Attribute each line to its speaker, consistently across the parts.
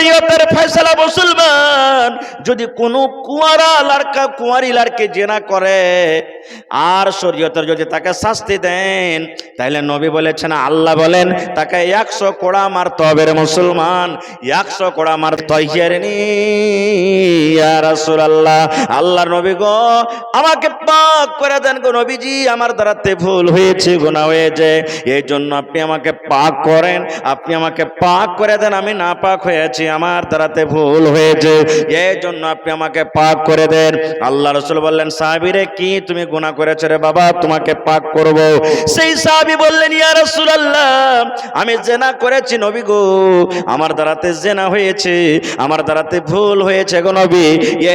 Speaker 1: শরীয়তের ফয়সালা মুসলমান যদি কোনো কুঁয়ারি লড়কে জেনা করে আর শরীয়তের যদি তাকে শাস্তি দেন, তাহলে নবী বলেছেন, আল্লাহ বলেন তাকে 100 কোড়া মারতে হবে রে মুসলমান, 100 কোড়া মারতে হইয়ারেনি। ইয়া রাসূলুল্লাহ, আল্লাহর নবী গো আমাকে পাক করে দেন গো নবীজি, আমার দ্বারাতে ভুল হয়েছে, গুনাহ হয়েছে, এই জন্য আপনি আমাকে পাক করেন, আপনি আমাকে পাক করে দেন, আমি নাপাক হয়েছি, আমার দ্বারাতে ভুল হয়েছে, এই জন্য আপনি আমাকে পাক করে দেন। আল্লাহ রাসূল বললেন, সাহাবীরে কি তুমি গুনাহ করেছো রে বাবা, তোমাকে পাক করব। সেই সাহাবী বললেন, ইয়া রাসূলুল্লাহ আমি জিনা করেছি নবী গো, আমার দ্বারাতে জিনা হয়েছে, আমার দ্বারাতে ভুল হয়েছে গো নবী,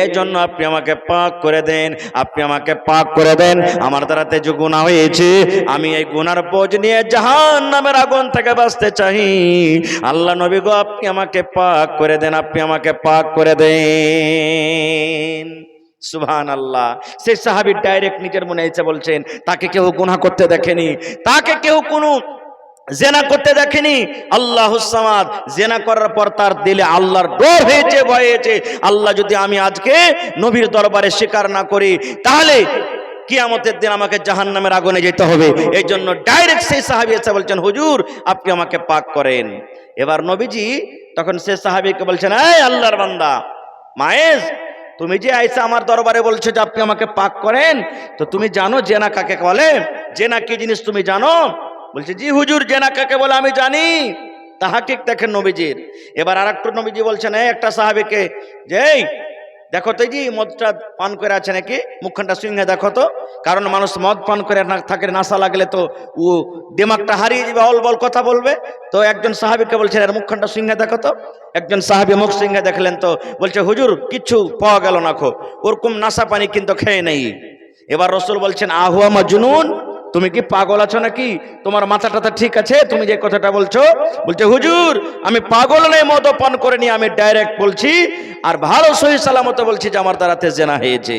Speaker 1: এই জন্য আপনি আমাকে পাক করে দেন, আপনি আমাকে পাক করে দেন, আমার দ্বারাতে যে গুনাহ হয়েছে আমি এই গুনার বোঝ নিয়ে জাহান্নামের আগুন থেকে বাঁচতে চাই। আল্লাহ নবী গো আপনি আমাকে পাক করে দেন, আপনি আমাকে পাক করে দেন। সুবহানাল্লাহ। সেই সাহাবী ডাইরেক্ট নিজের মনে ইচ্ছা বলছেন, তাকে কেউ গুনাহ করতে দেখেনি, তাকে কেউ কোনো জেনা করতে দেখেনি। আল্লাহুস সামাদ, জেনা করার পর তার দিলে আল্লাহর ডর হয়েছে, ভয় হয়েছে, আল্লাহ যদি আমি আজকে নবীর দরবারে স্বীকার না করি তাহলে কিয়ামতের দিন আমাকে জাহান্নামের আগুনে যেতে হবে। এই জন্য ডাইরেক্ট সেই সাহাবী এসে বলছেন, হুজুর আপনি আমাকে পাক করেন। এবার নবীজি তখন সেই সাহাবীকে বলছেন, এই আল্লাহর বান্দা মায়েজ, তুমি যে আইসা আমার দরবারে বলছো যে আপনি আমাকে পাক করেন, তো তুমি জানো জেনা কাকে বলে? জেনা কি জিনিস তুমি জানো? বলছে, জি হুজুর জেনা কাকে বলে আমি জানি। তাহাকিক দেখেন নবীজির। এবার আরেকটু নবীজি বলছেন এই একটা সাহাবীকে, যে দেখো তো জি মদটা পান করে আছে নাকি, মুখখানটা সুইংহে দেখো তো, কারণ মানুষ মদ পান করে না থাকে, নাশা লাগলে তো ও দিমাগটা হারিয়ে যাবে, অলবল কথা বলবে। তো একজন সাহাবীকে বলছেন এর মুখখানটা সুইংহে দেখো তো। একজন সাহাবী মুখ সুইংহে দেখলেন তো বলছে, হুজুর কিচ্ছু পাওয়া গেল না, খো ওরকম নাশা পানি কিন্তু খেয়ে নেই। এবার রাসূল বলছেন, আহুয়া মাজনুন, তুমি কি পাগল আছো নাকি, তোমার মাথাটা ঠিক আছে, তুমি যে কথাটা বলছো? বলছে, হুজুর আমি পাগল নই, মদ পান করে নি, আমি ডাইরেক্ট বলছি আর ভালো সহি সালামত বলছি যে আমার দ্বারাতে জেনা হয়েছে।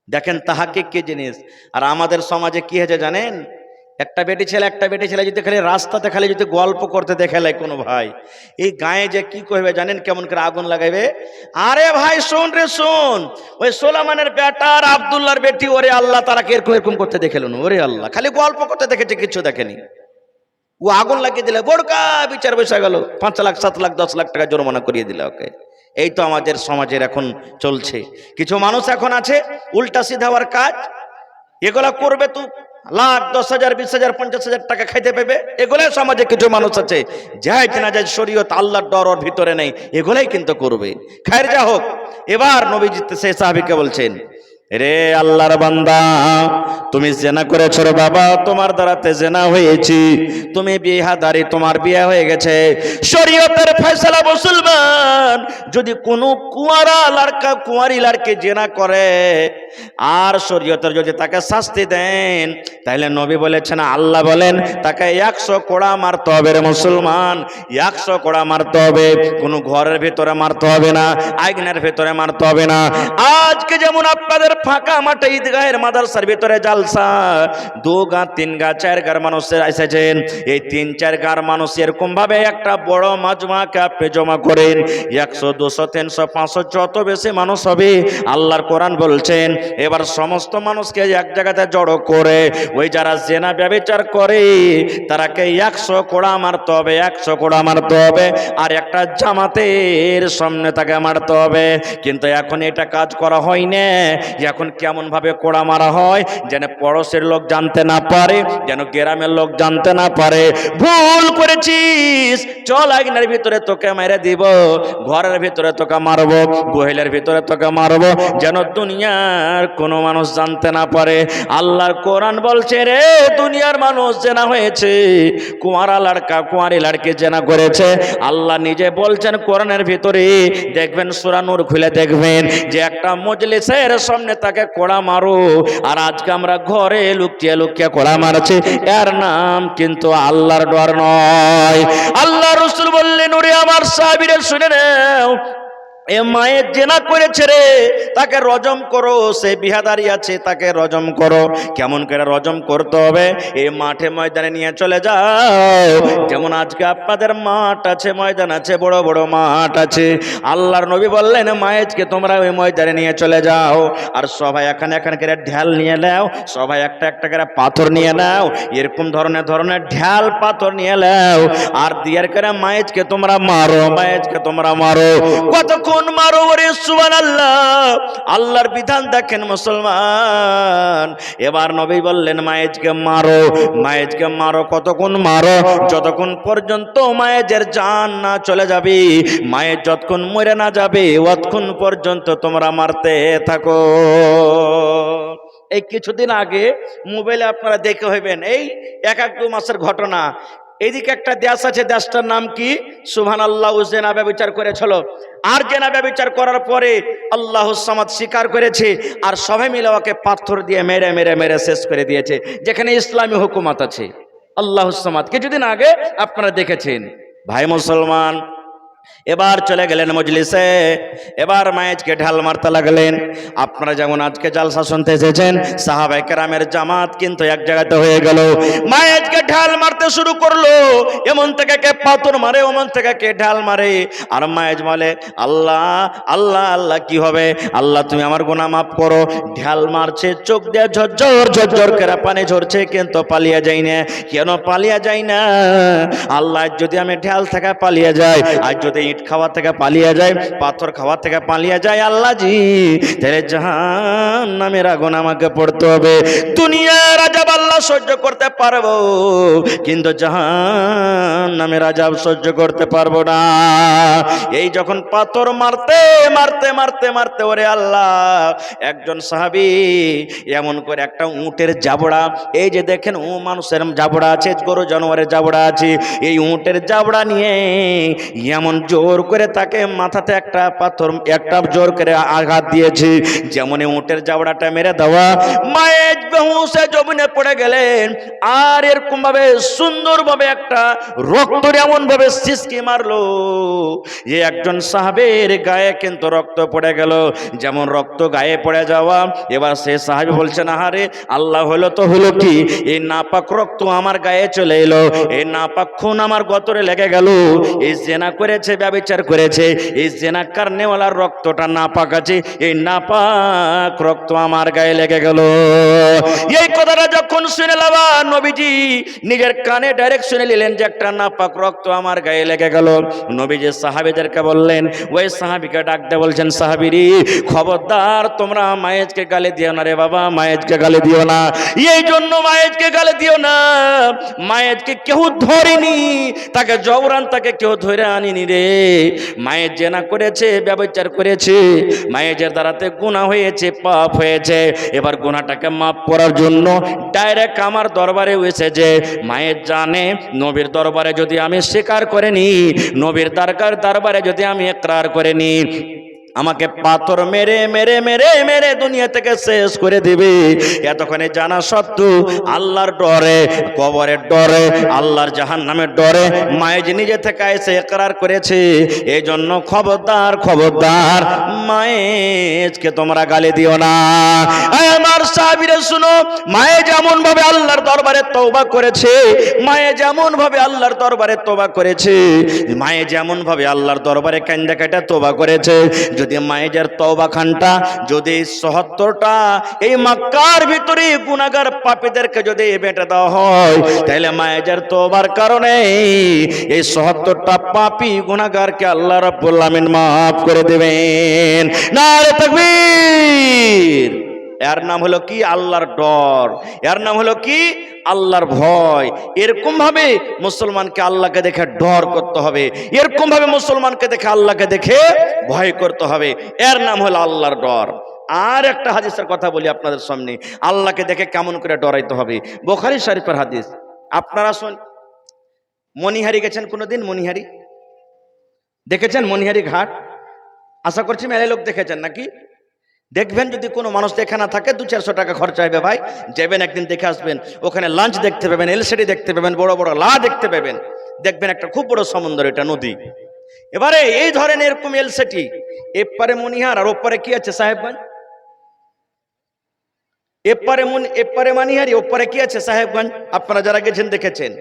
Speaker 1: দেখেন তাহাকিক কি জিনিস। আর আমাদের সমাজে কি হয়েছে জানেন, একটা বেটি ছেলে যদি খালি রাস্তাতে খালি যদি গল্প করতে দেখালে কোনো ভাই, এই গায়ে যে কি কইবে জানেন, কেমন করে আগুন লাগাইবে, আরে ভাই শোন রে শোন, ওই সোলামানের বেটার আব্দুল্লাহর বেটি, ওরে আল্লাহ তারা এরকম এরকম করতে দেখেল না, ওরে আল্লাহ খালি গল্প করতে দেখেছে, কিছু দেখেনি। ও আগুন লাগিয়ে দিলে বড়কা বিচার বসে গেল, 5 লাখ 7 লাখ 10 লাখ টাকা জরিমানা করিয়ে দিল ওকে। এই তো আমাদের সমাজের এখন চলছে। কিছু মানুষ এখন আছে উল্টা সিধা হওয়ার কাজ, এগুলা করবে তো লাখ 10,000 20,000 50,000 টাকা খাইতে পাবে। এগুলাই সমাজে কিছু মানুষ আছে, যায় কিনা যায় শরীয়ত আল্লাহর ডর ওর ভিতরে নেই, এগুলাই কিন্তু করবে। খায়ের যা হোক, এবার নবীজি সেই সাহাবীকে বলছেন, রে আল্লাহর বান্দা, তুমি জেনা করেছো রে বাবা, তোমার দ্বারাতে জেনা হয়েছি, তুমি বিয়াহদারি, তোমার বিয়ে হয়ে গেছে। শরীয়তের ফয়সালা মুসলমান যদি কোনো কুঁয়ারি লড়কে জেনা করে আর শরীয়তের যদি তাকে শাস্তি দেন, তাহলে নবী বলেছেন, আল্লাহ বলেন তাকে 100 কোড়া মারতে হবে রে মুসলমান, 100 কোড়া মারতে হবে। কোনো ঘরের ভিতরে মারতে হবে না, আইনের ভিতরে মারতে হবে না। আজকে যেমন আপনাদের ফাঁকা মাঠে ঈদগাহের মাদ্রাসার ভিতরে জালসা, 2 গা 3 গা 4 গার মানুষের এসেছেন, এই 3-4 গার মানুষ এরকম ভাবে একটা বড় মাজমাকে আপনি জমা করেন, 100 200 300 500 যত বেশি মানুষ হবে, আল্লাহর কোরআন বলছেন এবার সমস্ত মানুষকে এক জায়গাতে জড়ো করে ওই যারা জেনা ব্যভিচার করে তারাকে 100 কোড়া মারতে হবে, 100 কোড়া মারতে হবে, আর একটা জামাতের সামনে তাকে মারতে হবে। কিন্তু এখন এটা কাজ করা হয় না। এখন কেমন ভাবে কোড়া মারা হয়, যেন পড়োশের লোক জানতে না পারে, যেন গ্রামের লোক জানতে না পারে। ভুল করেছিস, চল আইনের ভিতরে তোকে মেরে দিব, ঘরের ভিতরে তোকে মারবো, গোহেলের ভিতরে তোকে মারবো, যেন দুনিয়ার কোনো মানুষ জানতে না পারে। আল্লাহর কোরআন বলছে, রে দুনিয়ার মানুষ জেনা হয়েছে, কুঁয়ারি লড়কি জেনা করেছে। আল্লাহ নিজে বলছেন কোরআনের ভিতরে, দেখবেন সূরা নূর খুলে দেখবেন যে একটা মজলিসের সামনে তাকে কোড়া মারো, আর আজকে আমরা ঘরে লুকিয়ে লুকিয়ে কোড়া মারছি, এর নাম কিন্তু আল্লাহর ডর নয়। আল্লাহ রাসূল বললেন, ওরে আমার সাহাবীরা শুনে নাও, এ মায়ের জেনা করেছে রে, তাকে রজম করো। সে বিহাদারি আছে, তাকে রজম করো। কেমন করে রজম করতে হবে? এই মাঠে ময়দানে নিয়ে চলে যাও। যেমন আজকে আপনাদের মাঠ আছে, ময়দান আছে, বড় বড় মাঠ আছে। আল্লাহর নবী বললেন মায়েজকে তোমরা ওই ময়দানে নিয়ে চলে যাও, আর সবাই এখানে করে ঢাল নিয়ে নাও, সবাই একটা একটা করে পাথর নিয়ে নাও, এরকম ধরনের ঢাল পাথর নিয়ে নাও, আর দিয়ার করে মায়েজকে তোমরা মারো, মায়েজকে তোমরা মারো। কতক্ষণ মারো? ওরে সুবহানাল্লাহ, আল্লাহর বিধান দেখেন মুসলমান। এবার নবী বললেন মায়েজকে মারো, মায়েজকে মারো। কতক্ষণ মারো? যতক্ষণ পর্যন্ত মায়েজের জান না চলে যাবে, মায়ের যতক্ষণ মরে না যাবে, ততক্ষণ পর্যন্ত তোমরা মারতে থাকো। এই কিছুদিন আগে মোবাইলে আপনারা দেখে হইবেন এই 1-2 মাসের ঘটনা। এইদিকে একটা দেশ আছে, দেশটার নাম কি? সুবহানাল্লাহ। জেনা ব্যভিচার করেছিল, আর জেনা ব্যভিচার করার পরে আল্লাহু সামাদ স্বীকার করেছে, আর সবাই মিলে ওকে পাথর দিয়ে মেরে মেরে মেরে শেষ করে দিয়েছে, যেখানে ইসলামী হুকুমত আছে। আল্লাহু সামাদ কিছুদিন আগে আপনারা দেখেছেন। ভাই মুসলমান, এবার চলে গেলেন মজলিসে, এবার মায়েজকে ঢাল মারতে লাগলেন। আপনারা যেমন আজকে জালসা শুনতে এসেছেন, সাহাবায়ে কেরামের জামাত কিন্তু এক জায়গাতে হয়ে গেল। মায়েজকে ঢাল মারতে শুরু করলো, এমন থেকে কে পাথর মারে, ওমন থেকে কে ঢাল মারে। আর মায়েজ বলে আল্লাহ আল্লাহ আল্লাহ, কি হবে? আল্লাহ তুমি আমার গুনাহ মাফ করো। ঢাল মারছে, চোখ দিয়ে ঝরঝর ঝরঝর করে পানি ঝরছে, কিন্তু পালিয়ে যাই না। কেন পালিয়ে যাই না? আল্লাহ যদি আমি ঢাল থেকে পালিয়ে যাই, আর যদি ইট খাওয়া থেকে পালিয়ে যায়, পাথর খাওয়া থেকে পালিয়ে যায়, আল্লাহ জি তাহলে জাহান্নামের আগুন আমাকে পড়তে হবে। দুনিয়ার আযাব আল্লাহ সহ্য করতে পারবো, কিন্তু জাহান্নামের আযাব সহ্য করতে পারবো না। এই যখন পাথর মারতে মারতে মারতে মারতে, ওরে আল্লাহ, একজন সাহাবী এমন করে একটা উটের জাবড়া, এই যে দেখেন মানুষের জাবড়া আছে, গরু জানোয়ারের জাবড়া আছে, এই উটের জাবড়া নিয়ে এমন জোর করে তাকে মাথাতে একটা পাথর, একটা জোর করে আঘাত দিয়েছে। যেমন উটের জাবড়াটা মেরে দেওয়া, মায়ের বেহুশে জমিনে পড়ে গেলেন। আর এরকম ভাবে সুন্দরভাবে একটা রক্ত এমন ভাবে সিসকি মারলো, যে একজন সাহাবের গায়ে কিন্তু রক্ত পড়ে গেল। যেমন রক্ত গায়ে পড়ে যাওয়া, এবার সে সাহাবী বলছেন আহারে আল্লাহ, হলো তো হলো কি, এই নাপাক রক্ত আমার গায়ে চলে এলো, এই নাপাক খুন আমার গতরে লেগে গেল। এই জেনা করেছে, ব্যভিচার করেছে, এই জেনা কারণেওয়ালার রক্তটা নাপাক আছে, এই নাপাক রক্ত আমার গায়ে লেগে গেল। এই কথাটা যখন শুনে লাবা নবীজি নিজের কানে ডাইরেক্ট শুনে নিলেন যে একটা নাপাক রক্ত আমার গায়ে লেগে গেল। নবীজি সাহাবীদেরকে বললেন, ওই সাহাবীকে ডাক দিয়ে বলছেন, সাহাবীরি খবরদার, তোমরা মায়েজকে গালি দিও না রে বাবা, মায়েজকে গালি দিও না। এই জন্য মায়েজকে গালি দিও না, মায়েজকে কেউ ধরেনি, তাকে জবরান তাকে কেউ ধরে আনিনি রে। মায়ের জেনা করেছে, ব্যভিচার করেছে, মায়ের দ্বারাতে গুনাহ হয়েছে, পাপ হয়েছে। এবার গুনাহটাকে মাফ করার জন্য ডাইরেক্ট আমার দরবারে এসেছে। মায়ের জানে নবীর দরবারে যদি আমি স্বীকার করে নি, নবীর দরবারে যদি আমি ইকরার করে নি, আমাকে পাথর মেরে মেরে মেরে মেরে দুনিয়া থেকে শেষ করে দিবে। এতক্ষণে জানা সত্ত্বেও আল্লাহর ডরে, কবরের ডরে, আল্লাহর জাহান্নামের ডরে মায়েজ নিজে থেকে এসে ইকরার করেছে। এই জন্য খবরদার খবরদার, মায়েজকে তোমরা গালি দিও না। আমার সাহাবীরা শুনো, মায়ে যেমন ভাবে আল্লাহর দরবারে তওবা করেছে, মায়ে যেমন ভাবে আল্লাহর দরবারে তওবা করেছে, মায়ে যেমন ভাবে আল্লাহর দরবারে কান্দা কাটা তওবা করেছে, যদি মায়ের তওবা খানটা যদি ৭০টা এই মক্কার ভিতরে গুনাহগার পাপীদেরকে যদি বেঁটে দেওয়া হয়, তাহলে মায়ের তওবার কারণে এই ৭০টা পাপী গুনাহগারকে আল্লাহ রাব্বুল আমিন মাফ করে দেবেন। নারে তাকবীর। এর নাম হলো কি? আল্লাহর ডর। এর নাম হলো কি? আল্লাহর ভয়। এরকম ভাবে মুসলমানকে আল্লাহকে দেখে ডর করতে হবে, এরকম ভাবে মুসলমানকে দেখে আল্লাহকে দেখে ভয় করতে হবে। এর নাম হলো আল্লাহর ডর। আর একটা হাদিসের কথা বলি আপনাদের সামনে, আল্লাহকে দেখে কেমন করে ডরাইতে হবে। বুখারী শরীফের হাদিস। আপনারা শুন, মনিহারি গেছেন কোনোদিন? মনিহারি দেখেছেন? মনিহারি ঘাট আশা করছি মেলে লোক দেখেছেন নাকি? দেখবেন যদি কোনো মানুষ দেখে না থাকে, 200-400 টাকা খরচা হবে ভাই, যাবেন একদিন দেখে আসবেন। ওখানে লাঞ্চ দেখতে পাবেন, এলসিডি দেখতে পাবেন, বড় বড় লা দেখতে পাবেন। দেখবেন একটা খুব বড় সমুদ্র, এটা নদী। এবারে এই ধরেন এরকম এলসিটি, এপারে মনিহার আর ওপারে কি আছে সাহেবগঞ্জ, এপারে মানিহারি ওপারে কি আছে সাহেবগঞ্জ। আপনারা যারা গেছেন দেখেছেন।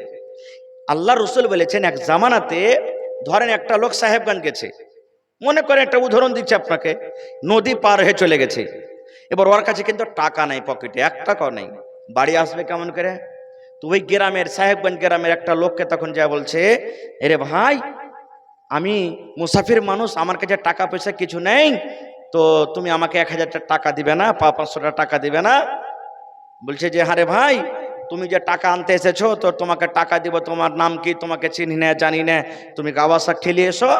Speaker 1: আল্লাহ রসুল বলেছেন এক জামানাতে ধরেন একটা লোক সাহেবগঞ্জ গেছে, মনে করেন একটা উদাহরণ দিচ্ছে আপনাকে, নদী পার হয়ে চলে গেছে। এবার ওর কাছে কিন্তু টাকা নাই, পকেটে 1 টাকাও নেই, বাড়ি আসবে কেমন করে? তো ওই গ্রামের সাহেবগঞ্জ গ্রামের একটা লোককে তখন যা বলছে, এরে ভাই আমি মুসাফির মানুষ, আমার কাছে টাকা পয়সা কিছু নেই, তো তুমি আমাকে 1000 টাকা দিবে না, 500 টাকা দিবে না? বলছে যে হ্যাঁ রে ভাই, তুমি যে টাকা আনতে এসেছো তো তোমাকে টাকা দিব, তোমার নাম কি, তোমাকে চিনি না জানি না, তুমি গাওয়া শাক খেলে এসো।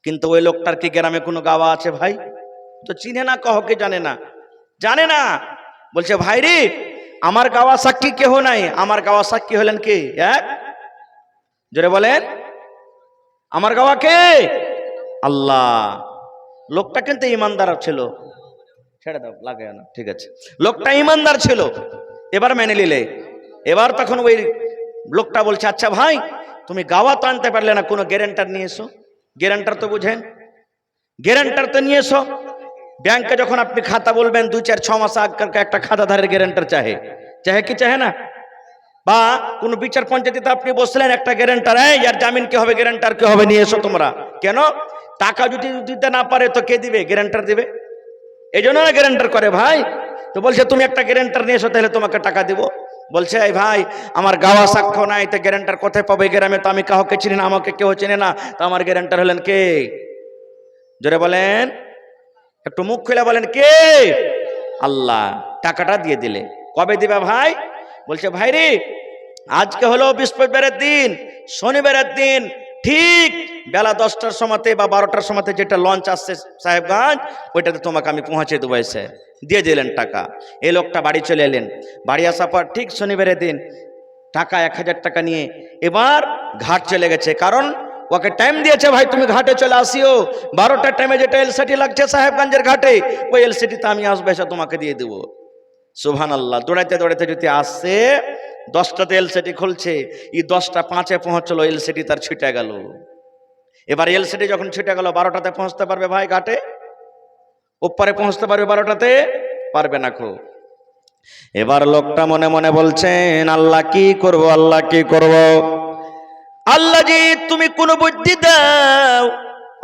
Speaker 1: কিন্তু ওই লোকটার কি গ্রামে কোনো গাওয়া আছে ভাই? তো চিনে না, কহকে জানে না, জানে না। বলছে ভাই রে, আমার গাওয়া সাক্ষী কেহ নাই, আমার গাওয়া সাক্ষী হলেন কে? এক জোরে বলেন, আমার গাওয়া কে? আল্লাহ। লোকটা কিন্তু ইমানদার ছিল, ছেড়ে দাও লাগে না, ঠিক আছে, লোকটা ইমানদার ছিল, এবার মেনে নিলে। এবার তখন ওই লোকটা বলছে আচ্ছা ভাই তুমি গাওয়া তো আনতে পারলে না, কোনো গ্যারান্টার নিয়ে এসো। গ্যারান্টার তো বুঝেন, গ্যারান্টার তো নিয়ে এসো। ব্যাংকে যখন আপনি খাতা বলবেন 2-4-6 মাস আগের একটা খাতাধারের গ্যারান্টার চাহে, চাহে কি চাহে না? বা কোন বিচার পঞ্চায়েতে আপনি বসলেন, একটা গ্যারান্টার, এই যার জামিন কে হবে, গ্যারান্টার কে হবে, নিয়ে এসো তোমরা। কেন? টাকা যদি দিতে না পারে তো কে দিবে? গ্যারান্টার দিবে, এই জন্য না গ্যারান্টার করে ভাই। তো বলছে তুমি একটা গ্যারান্টার নিয়ে এসো, তাহলে তোমাকে টাকা দিব। বলছে এই ভাই আমার গাওয়া সাক্ষ্য নাই, তো গ্যারান্টার কোথায় পাবে? গ্রামে তো আমি কাউকে চিনি না, আমাকে কেউ চেনে না, তো আমার গ্যারান্টার হলেন কে? জোরে বলেন, একটু মুখ খুলে বলেন কে? আল্লাহ। টাকাটা দিয়ে দিলে। কবে দিবে ভাই? বলছে ভাই রে আজকে হলো বৃহস্পতিবারের দিন, শনিবারের দিন ঠিক বেলা 10টার সময়তে বা 12টার সময়তে যেটা লঞ্চ আসছে সাহেবগঞ্জ, ওইটাতে তোমাকে আমি পৌঁছে দেবো। এসে দিয়ে দিলেন টাকা। এই লোকটা বাড়ি চলে এলেন। বাড়ি আসার পর ঠিক শনিবারের দিন টাকা 1000 টাকা নিয়ে এবার ঘাট চলে গেছে, কারণ ওকে টাইম দিয়েছে ভাই তুমি ঘাটে চলে আসিও, 12টার টাইমে যেটা এলসিটি লাগছে সাহেবগঞ্জের ঘাটে, ওই এলসিটিতে আমি আসবো, এসে তোমাকে দিয়ে দেবো। সুবহানাল্লাহ। দৌড়াইতে দৌড়াইতে যদি আসছে, 10টাতে এলসিটি খুলছে, এই 10টা 5-এ পৌঁছলো, এলসিটি তার ছুটে গেল। এবার এলসিটি যখন ছুটে গেল, 12টাতে পৌঁছতে পারবে ভাই ঘাটে? ওপারে পৌঁছতে পারবে 12টাতে? পারবে না খো। এবার লোকটা মনে মনে বলছেন আল্লাহ কি করব, আল্লাহ কি করব, আল্লাহ জি তুমি কোন বুদ্ধি দাও।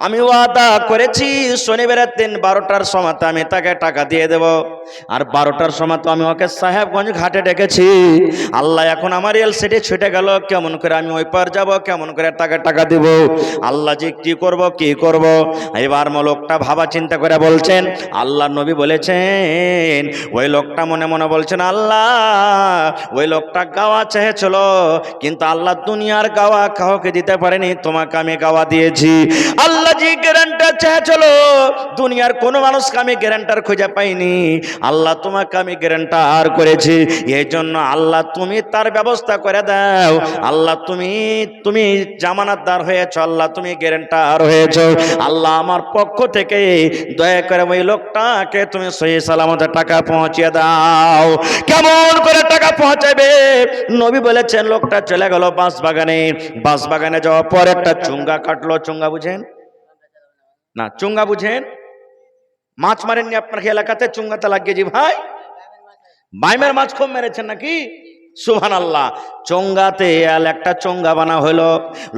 Speaker 1: আমি ওয়াদা করেছি শনিবারের দিন 12টার সময় আমি তাকে টাকা দিয়ে দেব, আর 12টার সময় তো আমি ওকে সাহেবগঞ্জ ঘাটে ডেকেছি। আল্লাহ এখন আমার এলসিটি ছুটে গেল, কেমন করে আমি ওই পার যাব, কেমন করে তাকে টাকা দিব? আল্লাহ জি কি করব, কি করব? এবার লোকটা ভাবা চিন্তা করে বলছেন, আল্লাহ নবী বলেছেন, ওই লোকটা মনে মনে বলছেন আল্লাহ ওই লোকটা গাওয়া চেয়েছিল, কিন্তু আল্লাহ দুনিয়ার গাওয়া কাউকে দিতে পারেনি, তোমাকে আমি গাওয়া দিয়েছি। আল্লাহ জি গ্যারান্টার চেয়েছিল, দুনিয়ার কোনো মানুষকে আমি গ্যারান্টার খুঁজে পাইনি, আল্লাহ তোমাকে আমি গ্যারান্টার করেছি। এই জন্য আল্লাহ তুমি তার ব্যবস্থা করে দাও। আল্লাহ তুমি জামানতদার হয়েছ, আল্লাহ তুমি গ্যারান্টার হয়েছ। আল্লাহ আমার পক্ষ থেকে দয়া করে ওই লোকটাকে তুমি সহি সালামতে টাকা পৌঁছিয়ে দাও। কেমন করে টাকা পৌঁছাবে? নবী বলেছেন লোকটা চলে গেল বাঁশবাগানে। বাঁশবাগানে যাওয়ার পর একটা চুঙ্গা কাটলো। চুঙ্গা বুঝেন না? চুঙ্গা বুঝেন? মাছ মারেননি আপনার এলাকাতে? চুঙ্গাতে লাগিয়েছি ভাই, বাইমের মাছ খুব মেরেছেন নাকি? সুবহানাল্লাহ। চোঙ্গাতে একটা চোঙ্গা বানা হলো,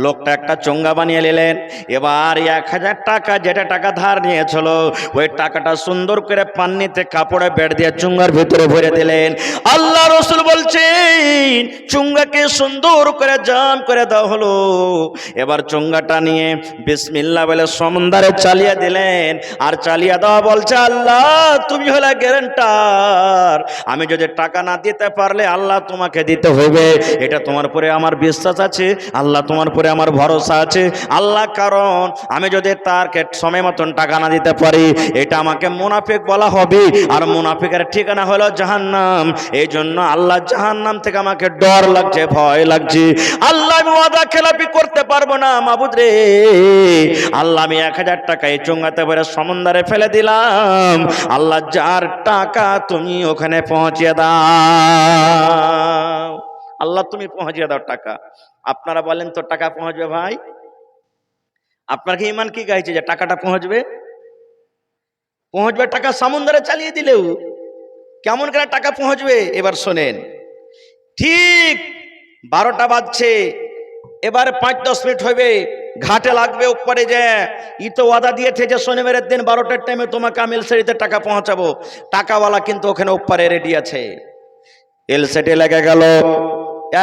Speaker 1: লোকটা একটা চোঙ্গা বানিয়ে নিলেন। এবার 1000 টাকা যেটা টাকা ধার নিয়েছিল, ওই টাকাটা সুন্দর করে পান্নিতে কাপড়ে বেড় দিয়ে চোঙ্গার ভিতরে ভরে দিলেন। আল্লাহ রসুল বলছেন চোঙ্গাকে সুন্দর করে জাম করে দেওয়া হলো। এবার চোঙ্গাটা নিয়ে বিসমিল্লাহ বলে সমুদ্রে চালিয়ে দিলেন। আর চালিয়ে দেওয়া বলছে আল্লাহ তুমি হলে গ্যারান্টার, আমি যদি টাকা না দিতে পারলে আল্লাহ তোমাকে দিতে হবে, এটা তোমার পরে আমার বিশ্বাস আছে, আল্লাহ তোমার পরে আমার ভরসা আছে আল্লাহ, কারণ আমি যদি তার সময় মতন টাকা না দিতে পারি এটা আমাকে মুনাফিক বলা হবে, আর মুনাফিকের ঠিকানা হলো জাহান্নাম। এই জন্য আল্লাহ জাহান্নাম থেকে আমাকে ডর লাগছে, ভয় লাগছে। আল্লাহ আমি ওয়াদা খেলাপি করতে পারবো না মাবুদ রে। আল্লাহ আমি 1000 টাকা এই চোঙ্গাতে ভরে সমুদ্রে ফেলে দিলাম, আল্লাহ যার টাকা তুমি ওখানে পৌঁছে দাও, আল্লাহ তুমি পৌঁছে দাও টাকা। আপনারা বলেন তো টাকা পৌঁছবে ভাই? আপনার কি ইমান কি গাইছে যে টাকাটা পৌঁছবে? পৌঁছবে টাকা সমুদ্রে চালিয়ে দিলেও কেমন করে টাকা পৌঁছবে? এবার শোনেন, ঠিক 12টা বাজছে, এবার 5-10 মিনিট হবে, ঘাটে লাগবে উপরে যে ই তো ওয়াদা দিয়েছে যে শনিবারের দিন 12টার টাইমে তোমাকে আমি এলসেডিতে টাকা পৌঁছাবো। টাকাওয়ালা কিন্তু ওখানে উপরে রেডি আছে। এলসেডি লেগে গেল,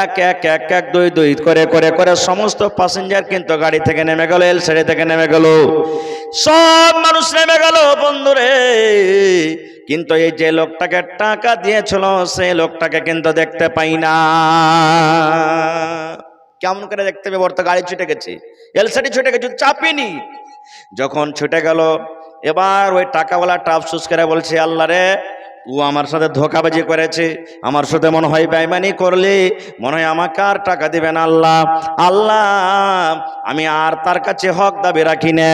Speaker 1: এক এক এক এক দুই দুই করে করে করে সমস্ত প্যাসেঞ্জার কিন্তু গাড়ি থেকে নেমে গেল, এলসেডি থেকে নেমে গেল, সব মানুষ নেমে গেল বন্ধুরে। কিন্তু এই যে লোকটাকে টাকা দিয়েছিল সেই লোকটাকে কিন্তু দেখতে পাই না। কেমন করে দেখতে পাবো? ওর তো গাড়ি ছুটে গেছে, এলসিডি ছুটে গেছে, চাপিনি। যখন ছুটে গেল, এবার ওই টাকাওয়ালাটা আফসোস করে বলছে, আল্লাহ রে, ও আমার সাথে ধোঁকাবাজি করেছে, আমার সাথে মনে হয় বেঈমানি করলে, মনে হয় আমাকে আর টাকা দিবেন আল্লাহ। আল্লাহ, আমি আর তার কাছে হক দাবি রাখি না।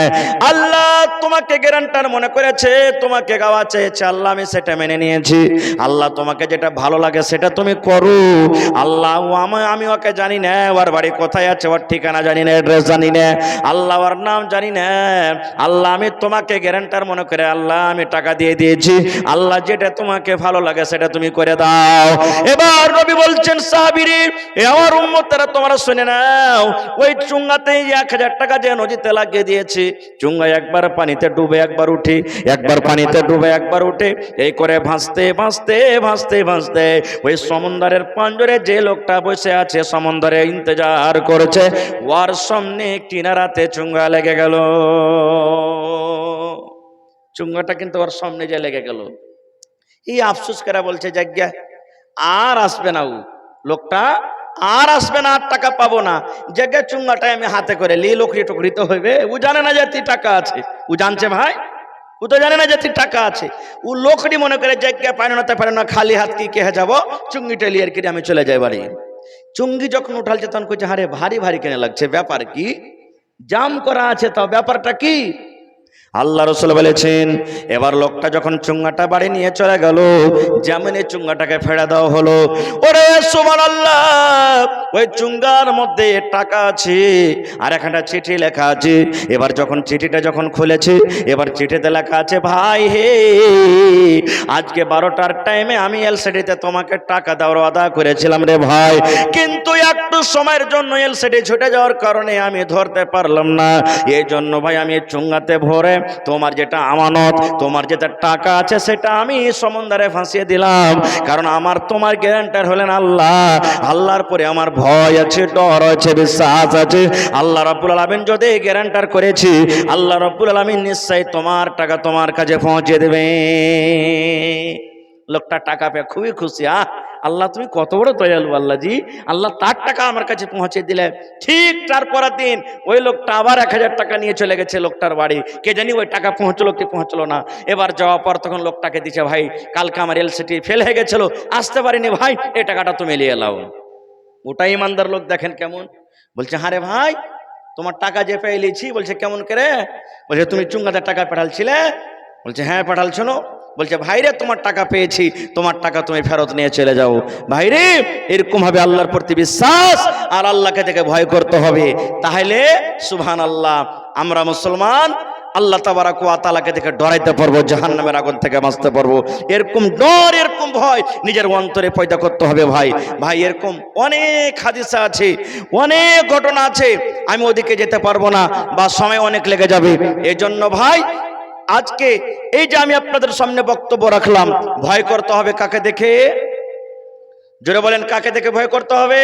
Speaker 1: আল্লাহ তোমাকে গ্যারান্টার মনে করেছে, তোমাকে গাওয়া চেয়েছে, আল্লাহ আমি সেটা মেনে নিয়েছি। আল্লাহ তোমাকে যেটা ভালো লাগে সেটা তুমি করো। আল্লাহ আমি ওকে জানি না, ওর বাড়ি কোথায় আছে, ওর ঠিকানা জানি না, অ্যাড্রেস জানি না, আল্লাহ ওর নাম জানি না। আল্লাহ আমি তোমাকে গ্যারান্টার মনে করে আল্লাহ আমি টাকা দিয়ে দিয়েছি। আল্লাহ যেটা তোমাকে ভালো লাগে সেটা তুমি করে দাও। এবার নবী বলছেন, সাহাবীরে, আমার উম্মতেরা তোমরা শুনে নাও, ওই চুঙ্গাতে 1000 টাকা যে নদীতে লাগিয়ে দিয়েছি, চুঙ্গা একবার পানিতে ডুবে একবার উঠে, একবার পানিতে ডুবে একবার উঠে, এই করে ভাসতে ভাসতে ভাসতে ভাসতে ওই সমুদ্রের পাঞ্জরে যে লোকটা বসে আছে, সমুদ্রে ইন্তজার করেছে, ওর সামনে কিনারাতে চুঙ্গা লেগে গেল। চুঙ্গাটা কিন্তু ওর সামনে যে লেগে গেল। এই আফসোস করে বলছে, জায়গা আর আসবে না, ও লোকটা আর আসবে না, আর টাকা পাবো না। জায়গা চুঙ্গাটাই আমি হাতে করে লি, লোকরি টুকরি তো হইবে। ও জানে না যে টাকা আছে, ও জানছে ভাই, ও তো জানে না যে টাকা আছে। ও লোকরি মনে করে জায়গা পায় না, পারে না, খালি হাত কি কে যাবো, চুঙ্গিটা লিয়ে আর আমি চলে যাই বাড়ি। চুঙ্গি যখন উঠালছে তখন কইছে, হারে ভারী ভারী কেনে লাগছে, ব্যাপার কি? জাম করা আছে, তো ব্যাপারটা কি? আল্লাহ রাসূল বলেছেন, এবার লোকটা যখন চুঙ্গাটা বাড়ি নিয়ে চলে গেল, যেমনি চুঙ্গাটাকে ফেলে দেওয়া হলো, ওরে সুবহানাল্লাহ, ওই চুঙ্গার মধ্যে টাকা আছে আর একটা চিঠি লেখা আছে। এবার যখন চিঠিটা যখন খুলেছে, এবার চিঠিতে লেখা আছে, ভাই হে, আজকে 12টার টাইমে আমি এলসিডিতে তোমাকে টাকা দেওয়ার ওয়াদা করেছিলাম রে ভাই, কিন্তু একটু সময়ের জন্য এলসিডি ছুটে যাওয়ার কারণে আমি ধরতে পারলাম না। এই জন্য ভাই আমি চুঙ্গাতে ভরে তোমার যেটা আমানত, তোমার যেটা টাকা আছে সেটা আমি সমুদ্রে ফাঁসিয়ে দিলাম। কারণ আমার তোমার গ্যারান্টার হলেন আল্লাহ। আল্লাহর পরে আমার ভয় আছে, ডর আছে, বিশ্বাস আছে। আল্লাহ রাব্বুল আলামিন যদি গ্যারান্টার করেছি, আল্লাহ রাব্বুল আলামিন নিশ্চয়ই তোমার টাকা তোমার কাছে পৌঁছে দেবে। লোকটা টাকা পেয়ে খুবই খুশি। আল্লাহ তুমি কত বড় দয়ালু আল্লাহ জি, আল্লাহ তার টাকা আমার কাছে পৌঁছে দিলে। ঠিক তারপরের দিন ওই লোকটা আবার 1000 টাকা নিয়ে চলে গেছে লোকটার বাড়ি। কে জানি ওই টাকা পৌঁছলো কি পৌঁছলো না। এবার যাওয়ার পর তখন লোকটাকে দিচ্ছে, ভাই কালকে আমার এলসিডি ফেল হয়ে গেছিল, আসতে পারিনি ভাই, এই টাকাটা তুমি নিয়ে এলাও। ওটাই ইমানদার লোক, দেখেন কেমন বলছে, হারে ভাই তোমার টাকা যে পেয়ে লিছি। বলছে কেমন করে? বলছে তুমি চুঙ্গাতে টাকা পাঠালছিলে? বলছে হ্যাঁ পাঠালছো। বলছে ভাইরে তোমার টাকা পেয়েছি, তোমার টাকা তুমি ফেরত নিয়ে চলে যাও। ভাইরে এরকম ভাবে আল্লাহর প্রতি বিশ্বাস আর আল্লাহকে থেকে ভয় করতে হবে, তাহলে সুবহানাল্লাহ আমরা মুসলমান আল্লাহ তাবারাক ওয়া তাআলাকে থেকে ডরাইতে পারবো, জাহান্নামের আগুন থেকে বাঁচতে পারবো। এরকম ডর, এরকম ভয় নিজের অন্তরে পয়দা করতে হবে ভাই। ভাই এরকম অনেক হাদিসা আছে, অনেক ঘটনা আছে, আমি ওদিকে যেতে পারবো না বা সময় অনেক লেগে যাবে। এজন্য ভাই আজকে এই যে আমি আপনাদের সামনে বক্তব্য রাখলাম, ভয় করতে হবে কাকে দেখে? জোরে বলেন, কাকে দেখে ভয় করতে হবে?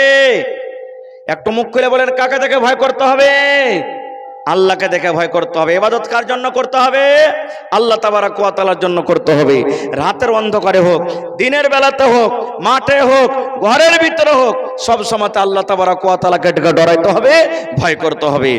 Speaker 1: একটু মুখ খুলে বলেন, কাকে দেখে ভয় করতে হবে? আল্লাহকে দেখে ভয় করতে হবে। ইবাদত কার জন্য করতে হবে? আল্লাহ তাবারাক ওয়া তাআলার জন্য করতে হবে। রাতের অন্ধকারে হোক, দিনের বেলাতে হোক, মাঠে হোক, ঘরের ভিতরে হোক, সব সময় আল্লাহ তাবারাক ওয়া তাআলাকে ডরাইতে হবে, ভয় করতে হবে।